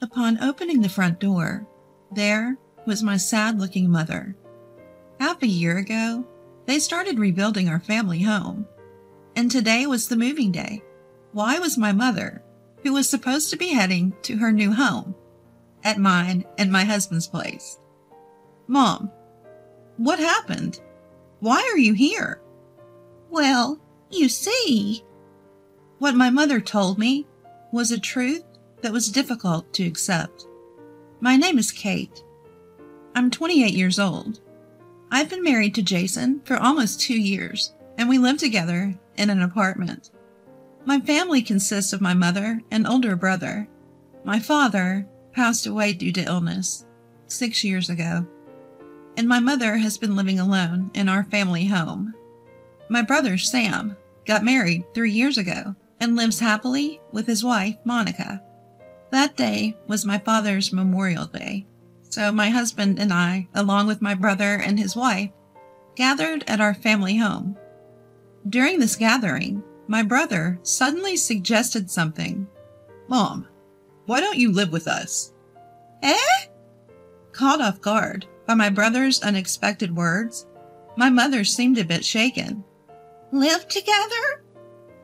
Upon opening the front door, there was my sad-looking mother. Half a year ago, they started rebuilding our family home, and today was the moving day. Why was my mother, who was supposed to be heading to her new home, at mine and my husband's place? Mom, what happened? Why are you here? Well, you see, what my mother told me was a truth that was difficult to accept. My name is Kate. I'm 28 years old. I've been married to Jason for almost 2 years, and we live together in an apartment. My family consists of my mother and older brother. My father passed away due to illness 6 years ago, and my mother has been living alone in our family home. My brother, Sam, got married 3 years ago and lives happily with his wife, Monica. That day was my father's Memorial Day, so my husband and I, along with my brother and his wife, gathered at our family home. During this gathering, my brother suddenly suggested something. Mom, why don't you live with us? Eh? Caught off guard by my brother's unexpected words, my mother seemed a bit shaken. Live together?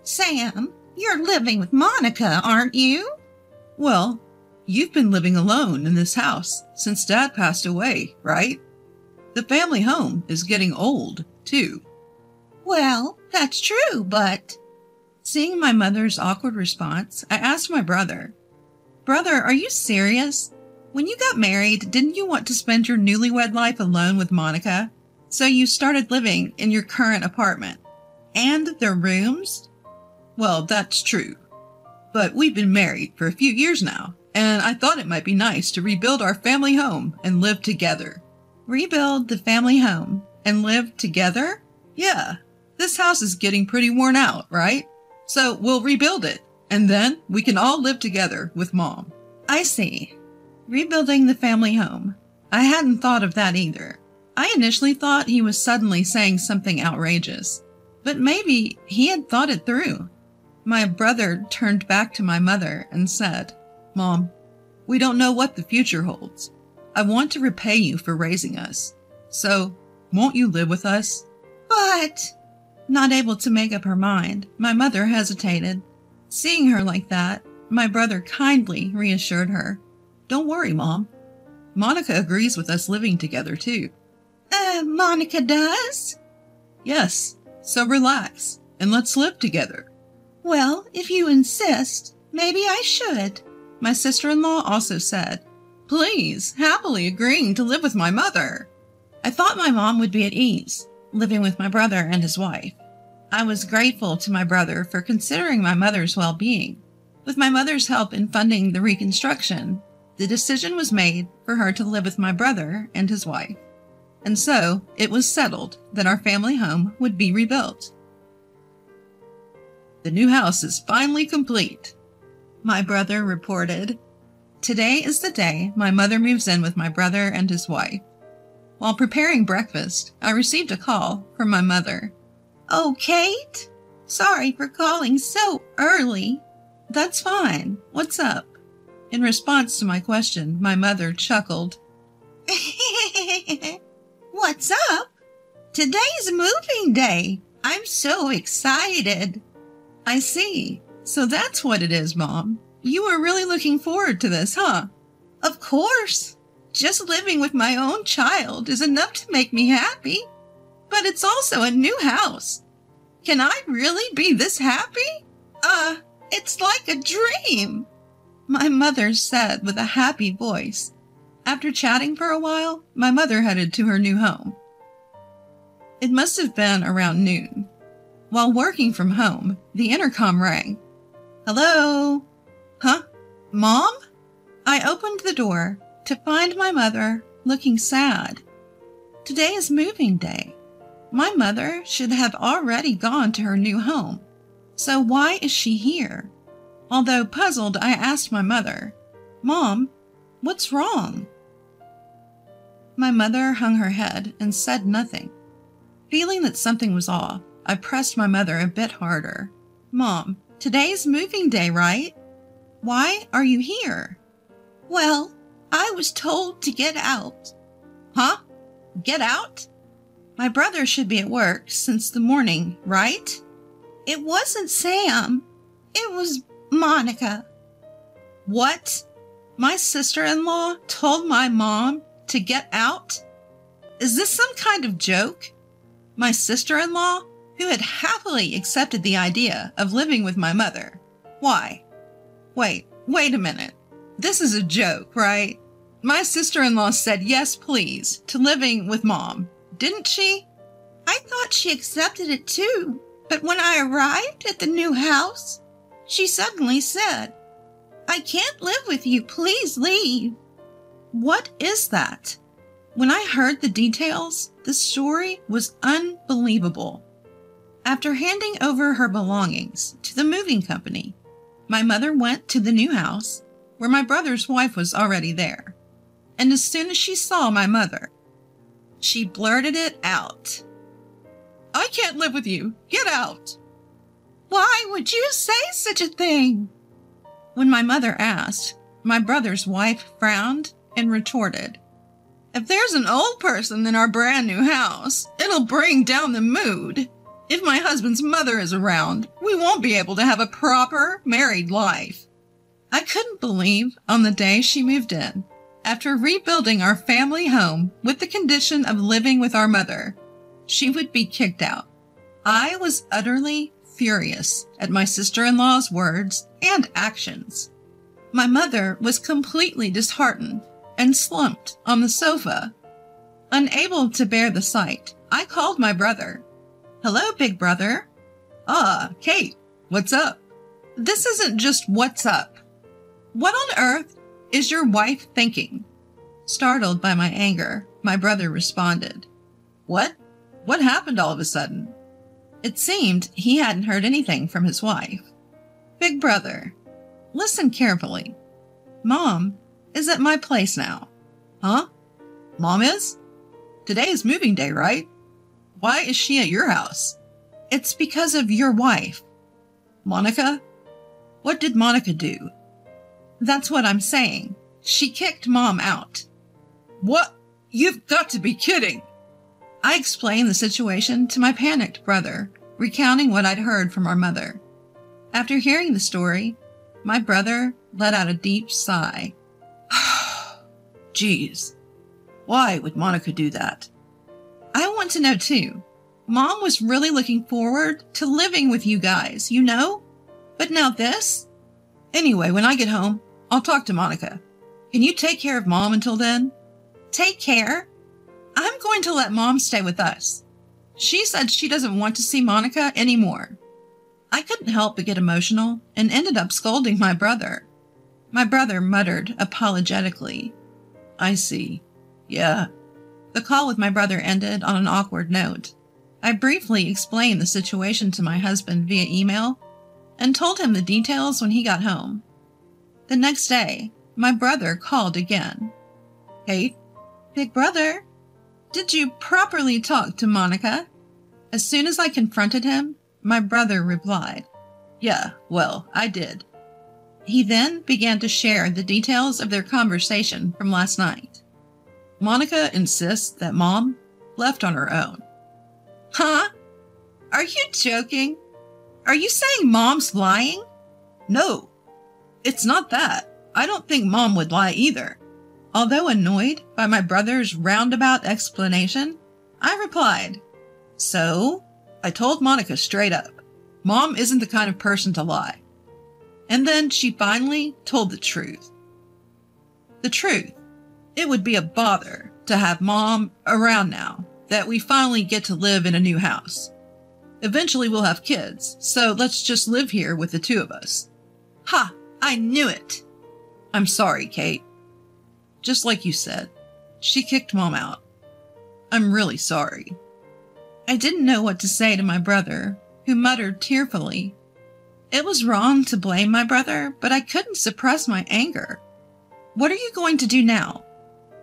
Sam, you're living with Monica, aren't you? Well, you've been living alone in this house since Dad passed away, right? The family home is getting old, too. Well, that's true, but... Seeing my mother's awkward response, I asked my brother, "Brother, are you serious? When you got married, didn't you want to spend your newlywed life alone with Monica? So you started living in your current apartment. And their rooms?" Well, that's true. But we've been married for a few years now, and I thought it might be nice to rebuild our family home and live together. Rebuild the family home and live together? Yeah, this house is getting pretty worn out, right? So we'll rebuild it, and then we can all live together with Mom. I see. Rebuilding the family home. I hadn't thought of that either. I initially thought he was suddenly saying something outrageous, but maybe he had thought it through. My brother turned back to my mother and said, Mom, we don't know what the future holds. I want to repay you for raising us. So, won't you live with us? But... Not able to make up her mind, my mother hesitated. Seeing her like that, my brother kindly reassured her. Don't worry, Mom. Monica agrees with us living together, too. Monica does? Yes, so relax, and let's live together. Well, if you insist, maybe I should. My sister-in-law also said, Please, happily agreeing to live with my mother. I thought my mom would be at ease, living with my brother and his wife. I was grateful to my brother for considering my mother's well-being. With my mother's help in funding the reconstruction, the decision was made for her to live with my brother and his wife. And so, it was settled that our family home would be rebuilt. The new house is finally complete, my brother reported. Today is the day my mother moves in with my brother and his wife. While preparing breakfast, I received a call from my mother. Oh, Kate? Sorry for calling so early. That's fine. What's up? In response to my question, my mother chuckled. What's up? Today's moving day. I'm so excited. I see. So that's what it is, Mom. You were really looking forward to this, huh? Of course. Just living with my own child is enough to make me happy. But it's also a new house. Can I really be this happy? It's like a dream, my mother said with a happy voice. After chatting for a while, my mother headed to her new home. It must have been around noon. While working from home, the intercom rang. Hello? Huh? Mom? I opened the door to find my mother looking sad. Today is moving day. My mother should have already gone to her new home. So why is she here? Although puzzled, I asked my mother, Mom, what's wrong? My mother hung her head and said nothing. Feeling that something was off, I pressed my mother a bit harder. Mom, today's moving day, right? Why are you here? Well, I was told to get out. Huh? Get out? My brother should be at work since the morning, right? It wasn't Sam. It was Monica. What? My sister-in-law told my mom to get out? Is this some kind of joke? My sister-in-law, who had happily accepted the idea of living with my mother. Why? Wait a minute. This is a joke, right? My sister-in-law said yes, please, to living with Mom, didn't she? I thought she accepted it too, but when I arrived at the new house, she suddenly said, "I can't live with you, please leave." What is that? When I heard the details, the story was unbelievable. After handing over her belongings to the moving company, my mother went to the new house where my brother's wife was already there. And as soon as she saw my mother, she blurted it out. "I can't live with you. Get out." Why would you say such a thing? When my mother asked, my brother's wife frowned and retorted, "If there's an old person in our brand new house, it'll bring down the mood. If my husband's mother is around, we won't be able to have a proper married life." I couldn't believe on the day she moved in, after rebuilding our family home with the condition of living with our mother, she would be kicked out. I was utterly furious at my sister-in-law's words and actions. My mother was completely disheartened and slumped on the sofa. Unable to bear the sight, I called my brother. "Hello, big brother." "Ah, Kate, what's up?" "This isn't just what's up. What on earth is your wife thinking?" Startled by my anger, my brother responded, What happened all of a sudden?" It seemed he hadn't heard anything from his wife. "Big brother, listen carefully. Mom is at my place now." "Huh? Mom is? Today is moving day, right? Why is she at your house?" "It's because of your wife." "Monica? What did Monica do?" "That's what I'm saying. She kicked Mom out." "What? You've got to be kidding." I explained the situation to my panicked brother, recounting what I'd heard from our mother. After hearing the story, my brother let out a deep sigh. "Geez, why would Monica do that?" "I want to know too. Mom was really looking forward to living with you guys, you know? But now this? Anyway, when I get home, I'll talk to Monica. Can you take care of Mom until then?" "Take care? I'm going to let Mom stay with us. She said she doesn't want to see Monica anymore." I couldn't help but get emotional and ended up scolding my brother. My brother muttered apologetically, "I see. Yeah." The call with my brother ended on an awkward note. I briefly explained the situation to my husband via email and told him the details when he got home. The next day, my brother called again. "Kate?" "Big brother, did you properly talk to Monica?" As soon as I confronted him, my brother replied, "Yeah, well, I did." He then began to share the details of their conversation from last night. "Monica insists that Mom left on her own." "Huh? Are you joking? Are you saying Mom's lying?" "No, it's not that. I don't think Mom would lie either." Although annoyed by my brother's roundabout explanation, I replied, "So, I told Monica straight up, Mom isn't the kind of person to lie." And then she finally told the truth. The truth. It would be a bother to have Mom around now that we finally get to live in a new house. Eventually we'll have kids, so let's just live here with the two of us. Ha! I knew it! I'm sorry, Kate. Just like you said, she kicked Mom out. I'm really sorry. I didn't know what to say to my brother, who muttered tearfully. It was wrong to blame my brother, but I couldn't suppress my anger. What are you going to do now?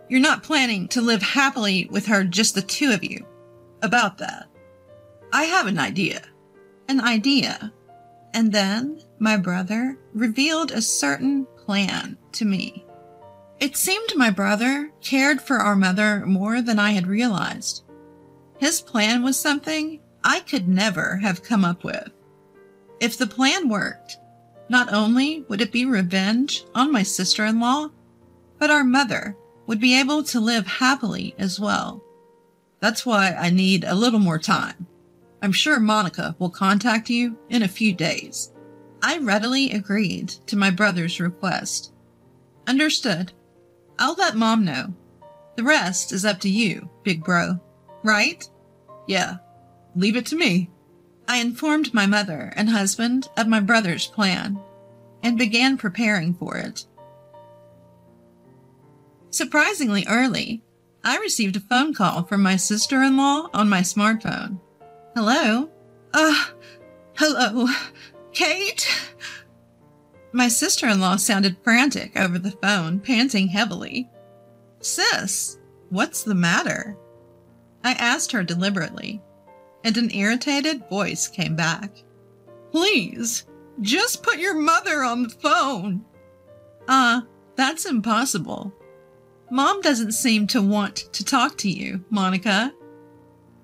You're not planning to live happily with her, just the two of you. About that, I have an idea. An idea. And then my brother revealed a certain plan to me. It seemed my brother cared for our mother more than I had realized. His plan was something I could never have come up with. If the plan worked, not only would it be revenge on my sister-in-law, but our mother would be able to live happily as well. That's why I need a little more time. I'm sure Monica will contact you in a few days. I readily agreed to my brother's request. Understood. I'll let Mom know. The rest is up to you, big bro. Right? Yeah. Leave it to me. I informed my mother and husband of my brother's plan and began preparing for it. Surprisingly early, I received a phone call from my sister-in-law on my smartphone. Hello? Hello, Kate? My sister-in-law sounded frantic over the phone, panting heavily. Sis, what's the matter? I asked her deliberately, and an irritated voice came back. Please, just put your mother on the phone. That's impossible. Mom doesn't seem to want to talk to you, Monica.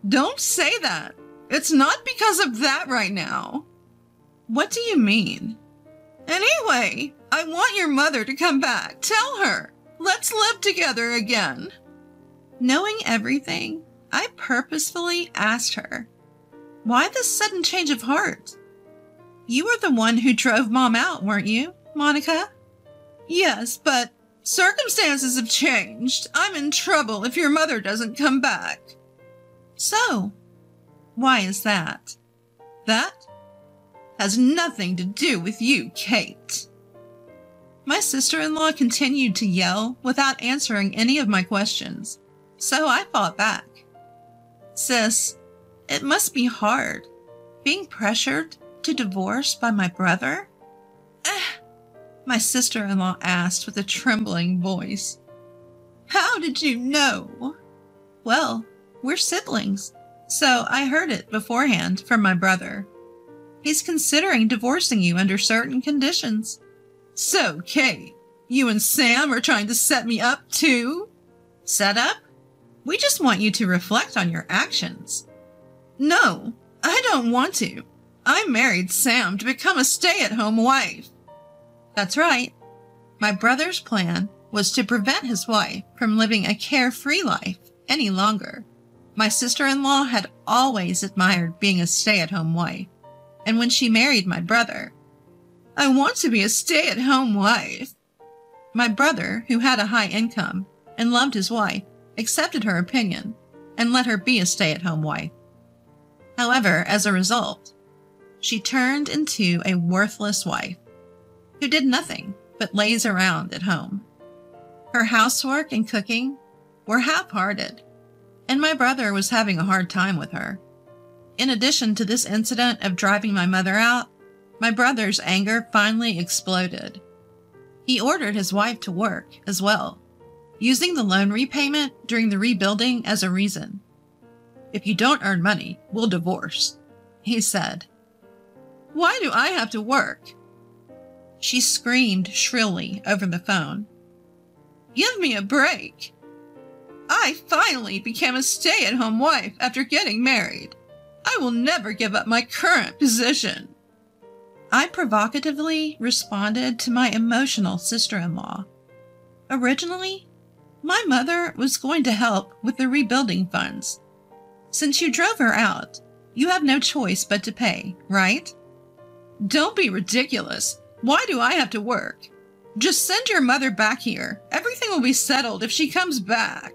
Don't say that. It's not because of that right now. What do you mean? Anyway, I want your mother to come back. Tell her. Let's live together again. Knowing everything, I purposefully asked her, why this sudden change of heart? You were the one who drove Mom out, weren't you, Monica? Yes, but circumstances have changed. I'm in trouble if your mother doesn't come back. So, why is that? That has nothing to do with you, Kate. My sister-in-law continued to yell without answering any of my questions, so I fought back. Sis, it must be hard, being pressured to divorce by my brother? My sister-in-law asked with a trembling voice. How did you know? Well, we're siblings, so I heard it beforehand from my brother. He's considering divorcing you under certain conditions. So, Kate, you and Sam are trying to set me up too? Set up? We just want you to reflect on your actions. No, I don't want to. I married Sam to become a stay-at-home wife. That's right. My brother's plan was to prevent his wife from living a carefree life any longer. My sister-in-law had always admired being a stay-at-home wife, and when she married my brother, I want to be a stay-at-home wife. My brother, who had a high income and loved his wife, accepted her opinion and let her be a stay-at-home wife. However, as a result, she turned into a worthless wife who did nothing but laze around at home. Her housework and cooking were half-hearted, and my brother was having a hard time with her. In addition to this incident of driving my mother out, my brother's anger finally exploded. He ordered his wife to work as well, using the loan repayment during the rebuilding as a reason. If you don't earn money, we'll divorce, he said. Why do I have to work? She screamed shrilly over the phone. Give me a break. I finally became a stay-at-home wife after getting married. I will never give up my current position. I provocatively responded to my emotional sister-in-law. Originally, my mother was going to help with the rebuilding funds. Since you drove her out, you have no choice but to pay, right? Don't be ridiculous. Why do I have to work? Just send your mother back here. Everything will be settled if she comes back.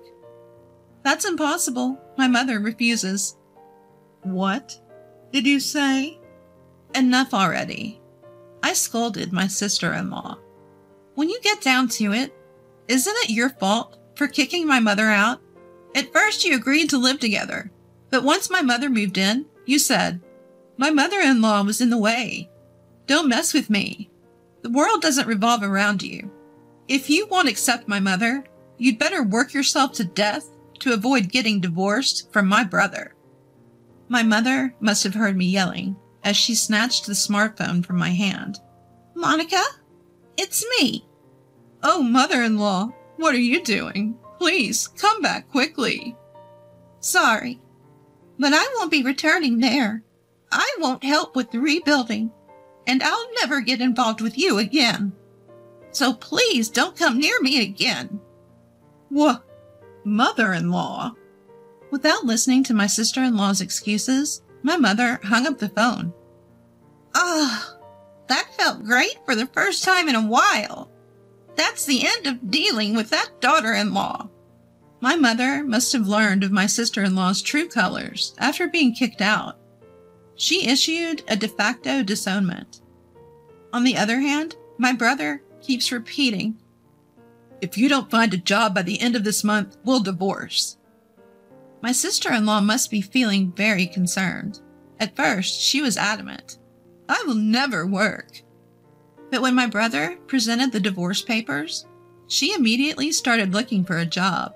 That's impossible. My mother refuses. What did you say? Enough already. I scolded my sister-in-law. When you get down to it, isn't it your fault for kicking my mother out? At first you agreed to live together, but once my mother moved in, you said, my mother-in-law was in the way. Don't mess with me. The world doesn't revolve around you. If you won't accept my mother, you'd better work yourself to death to avoid getting divorced from my brother. My mother must have heard me yelling as she snatched the smartphone from my hand. Monica, it's me. Oh, mother-in-law, What are you doing? Please, come back quickly. Sorry, but I won't be returning there. I won't help with the rebuilding, and I'll never get involved with you again. So please don't come near me again. What? Mother-in-law? Without listening to my sister-in-law's excuses, my mother hung up the phone. That felt great for the first time in a while. That's the end of dealing with that daughter-in-law. My mother must have learned of my sister-in-law's true colors after being kicked out. She issued a de facto disownment. On the other hand, my brother keeps repeating, "If you don't find a job by the end of this month, we'll divorce." My sister-in-law must be feeling very concerned. At first, she was adamant, "I will never work." But when my brother presented the divorce papers, she immediately started looking for a job.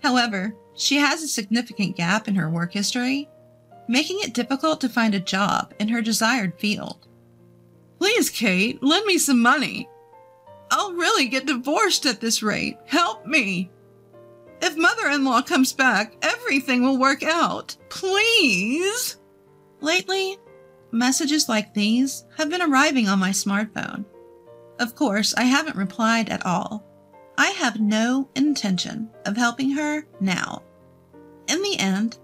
However, she has a significant gap in her work history, making it difficult to find a job in her desired field. Please, Kate, lend me some money. I'll really get divorced at this rate. Help me. If mother-in-law comes back, everything will work out. Please. Lately, messages like these have been arriving on my smartphone. Of course, I haven't replied at all. I have no intention of helping her now. In the end,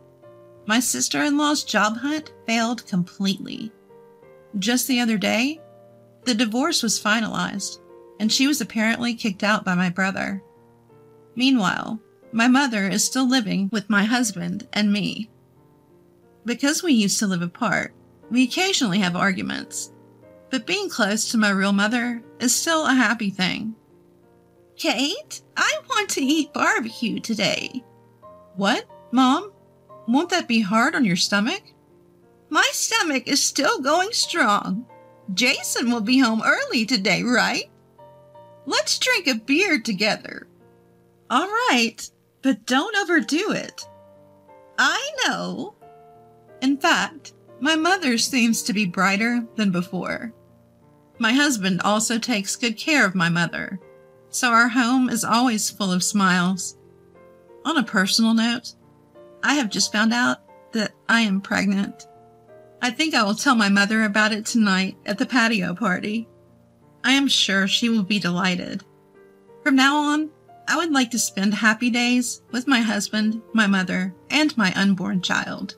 my sister-in-law's job hunt failed completely. Just the other day, the divorce was finalized, and she was apparently kicked out by my brother. Meanwhile, my mother is still living with my husband and me. Because we used to live apart, we occasionally have arguments, but being close to my real mother is still a happy thing. Kate, I want to eat barbecue today. What, Mom? Won't that be hard on your stomach? My stomach is still going strong. Jason will be home early today, right? Let's drink a beer together. All right, but don't overdo it. I know. In fact, my mother seems to be brighter than before. My husband also takes good care of my mother, so our home is always full of smiles. On a personal note, I have just found out that I am pregnant. I think I will tell my mother about it tonight at the patio party. I am sure she will be delighted. From now on, I would like to spend happy days with my husband, my mother, and my unborn child.